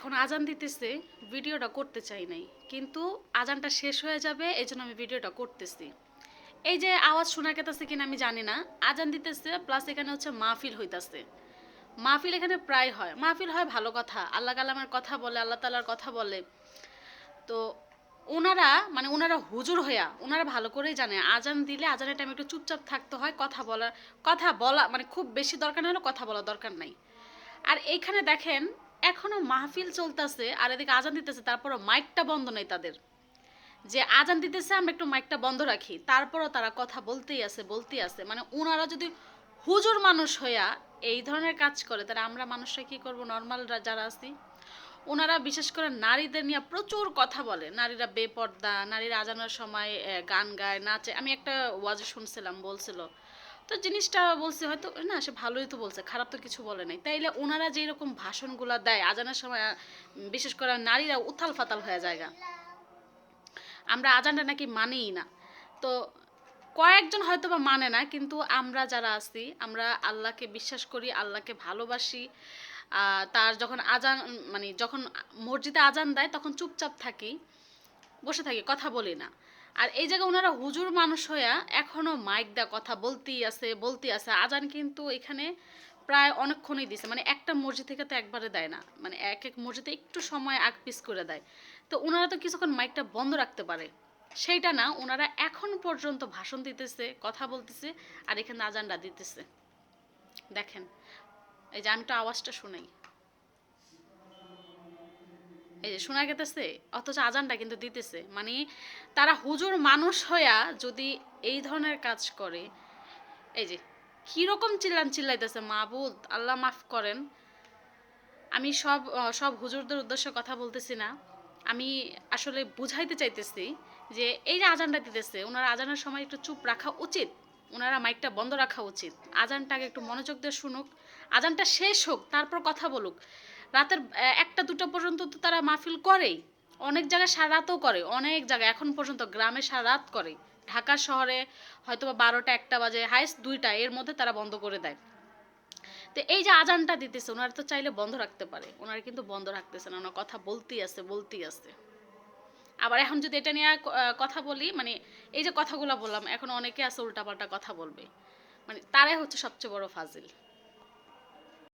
এখন আজান দিতেছে, ভিডিওটা করতে চাই নাই, কিন্তু আজানটা শেষ হয়ে যাবে এই জন্য আমি ভিডিওটা করতেছি। এই যে আওয়াজ শোনা গেতেছে কিনা আমি জানি না, আজান দিতেছে প্লাস এখানে হচ্ছে মাহফিল হইতাছে। মাহফিল এখানে প্রায় হয়, মাহফিল হয় ভালো কথা, আল্লাহ কালামের কথা বলে, আল্লাহ তালার কথা বলে। তো ওনারা মানে ওনারা হুজুর হইয়া ওনারা ভালো করেই জানে আজান দিলে আজানের টাইম একটু চুপচাপ থাকতে হয়, কথা বলা মানে খুব বেশি দরকার না হলে কথা বলা দরকার নাই। আর এইখানে দেখেন এখনো মাহফিল চলতেছে আর এদিকে আজান দিতেছে, তারপরও মাইকটা বন্ধ নেই তাদের। যে আজান দিতেছে আমরা একটু মাইকটা বন্ধ রাখি, তারপরও তারা কথা বলতেই আছে। মানে ওনারা যদি হুজুর মানুষ হইয়া এই ধরনের কাজ করে, তাহলে আমরা মানুষরা কি করব, নর্মাল যারা আছি। ওনারা বিশেষ করে নারীদের নিয়ে প্রচুর কথা বলে, নারীরা বেপর্দা, নারীরা আজানোর সময় গান গায়, নাচে। আমি একটা ওয়াজে শুনছিলাম, বলছিল তো জিনিসটা বলছে হয়তো না, সে ভালোই তো বলছে, খারাপ তো কিছু বলে নাই। তাইলে ওনারা যেই রকম ভাষণগুলো দেয় আজানের সময়, বিশেষ করে নারীরা উথাল ফাতাল হয়ে যায়। আমরা আজানটা নাকি মানিই না। তো কয়েকজন হয়তো বা মানে না, কিন্তু আমরা যারা আছি আমরা আল্লাহকে বিশ্বাস করি, আল্লাহকে ভালোবাসি। তার যখন আজান মানে যখন মসজিদে আজান দেয় তখন চুপচাপ থাকি, বসে থাকি, কথা বলি না। আর এই জায়গায় ওনারা হুজুর মানুষ হইয়া এখনো মাইক দেয়া কথা বলতেই আছে। আজান কিন্তু এখানে প্রায় অনেকক্ষণই দিছে, মানে একটা মসজিদ থেকে তো একবারে দেয় না, মানে এক এক মসজিদে একটু সময় আগ পিছ করে দেয়। তো ওনারা তো কিছুক্ষণ মাইকটা বন্ধ রাখতে পারে, সেইটা না, ওনারা এখন পর্যন্ত ভাষণ দিতেছে, কথা বলতেছে, আর এখানে আজানটা দিতেছে। দেখেন, এই যে আমি তো আওয়াজটা শুনাই, এই যে শোনা গেতেছে, অথচ আজানটা কিন্তু দিতেছে। মানে তারা হুজুর মানুষ হইয়া যদি এই ধরনের কাজ করে, এই যে কিরকম চিল্লাইতেছে, মাবুদ আল্লাহ মাফ করেন। আমি সব হুজুরদের উদ্দেশ্যে কথা বলতেছি না, আমি আসলে বুঝাইতে চাইতেছি যে এই যে আজানটা দিতেছে, ওনারা আজানের সময় একটু চুপ রাখা উচিত, ওনারা মাইকটা বন্ধ রাখা উচিত, আজানটাকে একটু মনোযোগ দিয়ে শুনুক, আজানটা শেষ হোক তারপর কথা বলুক। রাতের একটা দুটো পর্যন্ত তো তারা মাহফিল করেই, অনেক জায়গায় সারা রাতও করে, অনেক জায়গায় এখন পর্যন্ত গ্রামে সারা রাত করে। ঢাকা শহরে হয়তো বা 12টা 1টা বাজে, হাইস্ট 2টা, এর মধ্যে তারা বন্ধ করে দেয়। তো এই যে আজানটা দিতেছে, ওনারা তো চাইলে বন্ধ রাখতে পারে, ওনারা কিন্তু বন্ধ রাখতেছে না, ওনার কথা বলতেই আছে। আবার এখন যদি এটা নিয়ে কথা বলি, মানে এই যে কথাগুলো বললাম, এখন অনেকে আছে উল্টাপাল্টা কথা বলবে, মানে তারাই হচ্ছে সবচেয়ে বড় ফাজিল।